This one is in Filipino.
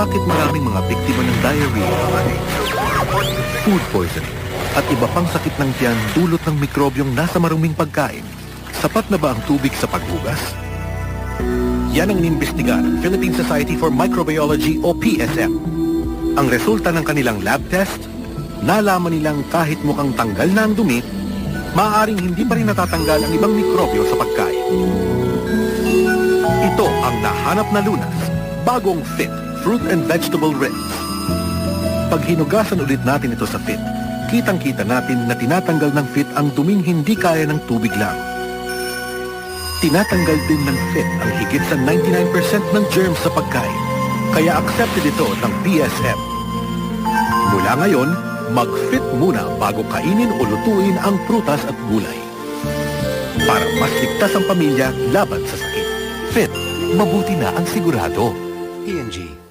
bakit maraming mga biktima ng diarrhea, food poisoning, at iba pang sakit ng tiyan dulot ng mikrobyong nasa maruming pagkain. Sapat na ba ang tubig sa paghugas? Yan ang inimbestiga ng Philippine Society for Microbiology o PSM. Ang resulta ng kanilang lab test, nalaman nilang kahit mukhang tanggal na ang dumi, maaaring hindi pa rin natatanggal ang ibang mikrobyo sa pagkain. Ito ang nahanap na lunas, bagong Fit Fruit and Vegetable Rinse. Pag hinugasan ulit natin ito sa Fit, kitang-kita natin na tinatanggal ng Fit ang duming hindi kaya ng tubig lang. Tinatanggal din ng Fit ang higit sa 99% ng germs sa pagkain, kaya accepted ito ng PSM. Mula ngayon, mag-Fit muna bago kainin o lutuin ang prutas at gulay. Para mas ligtas ang pamilya laban sa sakit. Fit, mabuti na ang sigurado. P&G.